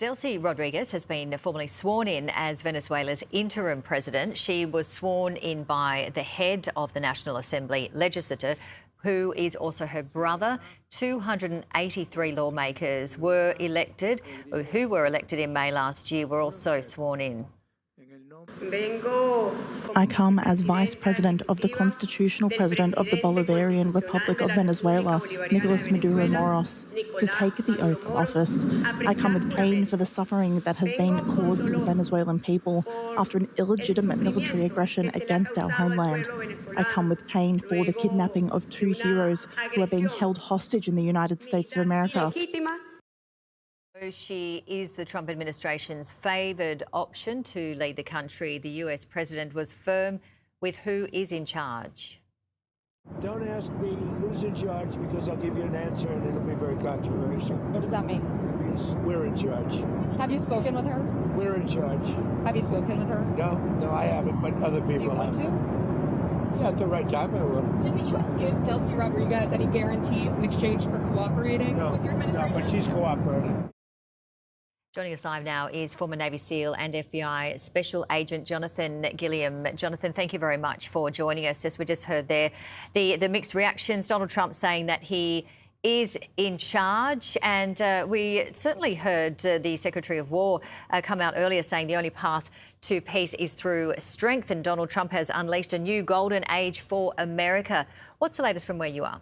Delcy Rodriguez has been formally sworn in as Venezuela's interim president. She was sworn in by the head of the National Assembly legislature, who is also her brother. 283 lawmakers were elected, who were elected in May last year, were also sworn in. I come as Vice President of the Constitutional President of the Bolivarian Republic of Venezuela, Nicolas Maduro Moros, to take the oath of office. I come with pain for the suffering that has been caused to the Venezuelan people after an illegitimate military aggression against our homeland. I come with pain for the kidnapping of two heroes who are being held hostage in the United States of America. She is the Trump administration's favoured option to lead the country. The US president was firm with who is in charge. Don't ask me who's in charge, because I'll give you an answer and it'll be very controversial. What does that mean? It means we're in charge. Have you spoken with her? We're in charge. Have you spoken with her? No, I haven't, but other people have. Do you want to? Yeah, at the right time I will. Did the U.S. give Delcy Rodriguez any guarantees in exchange for cooperating with your administration? No, but she's cooperating. Joining us live now is former Navy SEAL and FBI Special Agent Jonathan Gilliam. Jonathan, thank you very much for joining us. As we just heard there, the mixed reactions, Donald Trump saying that he is in charge, and we certainly heard the Secretary of War come out earlier saying the only path to peace is through strength, and Donald Trump has unleashed a new golden age for America. What's the latest from where you are?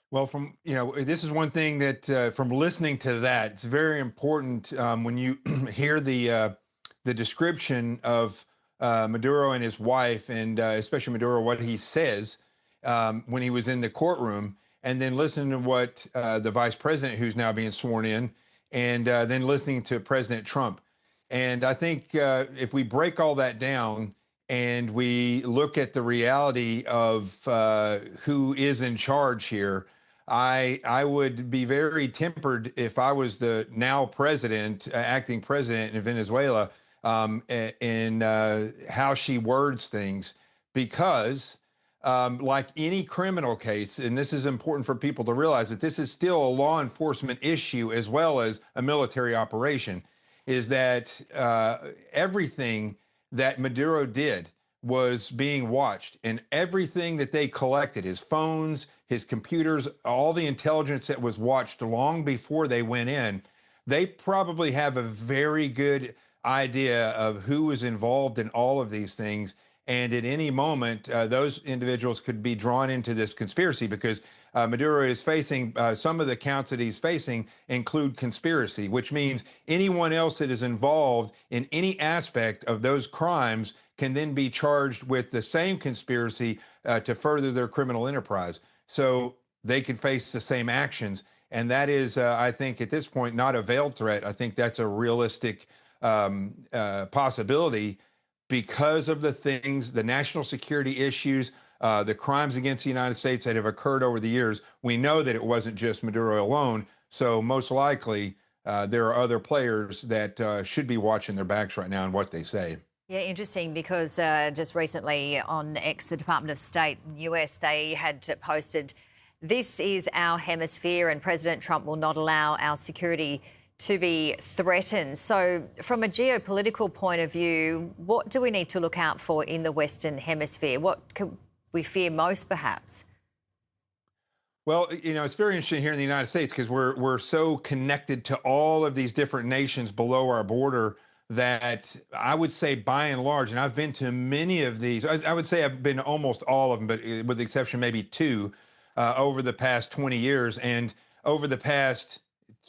Well, this is one thing that from listening to that, it's very important when you hear the description of Maduro and his wife, and especially Maduro, what he says when he was in the courtroom, and then listening to what the vice president, who's now being sworn in, and then listening to President Trump. And I think if we break all that down and we look at the reality of who is in charge here, I would be very tempered if I was the now president, acting president in Venezuela, in how she words things, because like any criminal case, and this is important for people to realize that this is still a law enforcement issue as well as a military operation, is that everything that Maduro did was being watched, and everything that they collected, his phones, his computers, all the intelligence that was watched long before they went in, they probably have a very good idea of who was involved in all of these things. And at any moment, those individuals could be drawn into this conspiracy, because Maduro is facing, some of the counts that he's facing include conspiracy, which means anyone else that is involved in any aspect of those crimes can then be charged with the same conspiracy to further their criminal enterprise. So they could face the same actions. And that is, I think, at this point, not a veiled threat. I think that's a realistic possibility, because of the things, the national security issues, the crimes against the United States that have occurred over the years. We know that it wasn't just Maduro alone. So most likely there are other players that should be watching their backs right now and what they say. Yeah, interesting, because just recently on X, the Department of State in the US, they had posted, "This is our hemisphere and President Trump will not allow our security to be threatened." So from a geopolitical point of view, what do we need to look out for in the Western Hemisphere? What could we fear most, perhaps? Well, it's very interesting here in the United States, because we're so connected to all of these different nations below our border that I would say, by and large, and I've been to many of these, I would say I've been to almost all of them, but with the exception maybe two, over the past 20 years. And over the past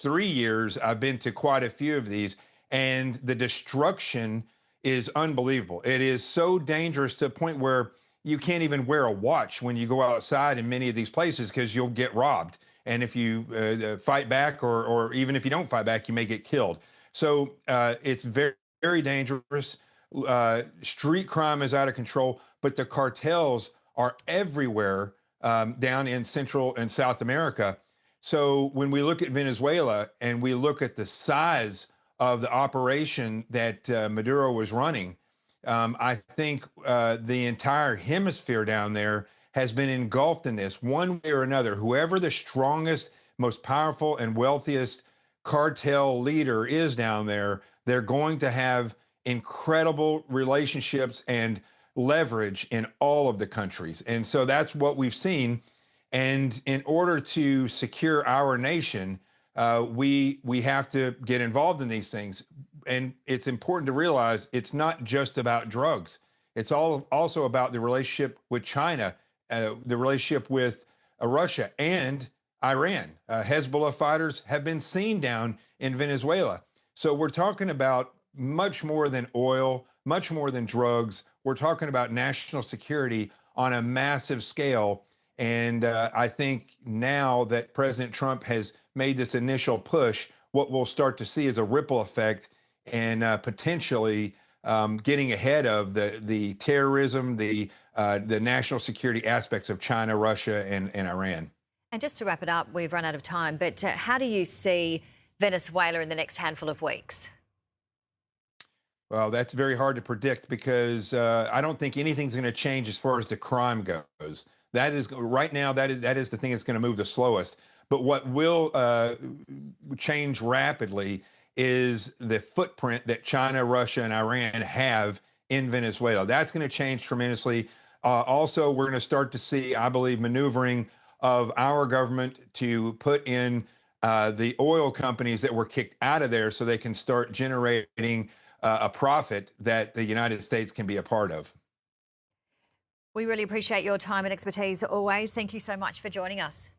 3 years, I've been to quite a few of these, and the destruction is unbelievable. It is so dangerous to a point where you can't even wear a watch when you go outside in many of these places, because you'll get robbed. And if you fight back, or even if you don't fight back, you may get killed. So it's very, very dangerous. Street crime is out of control, but the cartels are everywhere down in Central and South America. So when we look at Venezuela and we look at the size of the operation that Maduro was running, I think the entire hemisphere down there has been engulfed in this one way or another. Whoever the strongest, most powerful and wealthiest cartel leader is down there, they're going to have incredible relationships and leverage in all of the countries. And so that's what we've seen. And in order to secure our nation, we have to get involved in these things. And it's important to realize it's not just about drugs. It's also about the relationship with China, the relationship with Russia and Iran. Hezbollah fighters have been seen down in Venezuela. So we're talking about much more than oil, much more than drugs. We're talking about national security on a massive scale. And I think now that President Trump has made this initial push, what we'll start to see is a ripple effect and potentially getting ahead of the terrorism, the national security aspects of China, Russia, and Iran. And just to wrap it up, we've run out of time, but how do you see Venezuela in the next handful of weeks? Well, that's very hard to predict because I don't think anything's going to change as far as the crime goes. That is right now. That is the thing that's going to move the slowest. But what will change rapidly is the footprint that China, Russia, and Iran have in Venezuela. That's going to change tremendously. Also, we're going to start to see, I believe, maneuvering of our government to put in the oil companies that were kicked out of there so they can start generating a profit that the United States can be a part of. We really appreciate your time and expertise always. Thank you so much for joining us.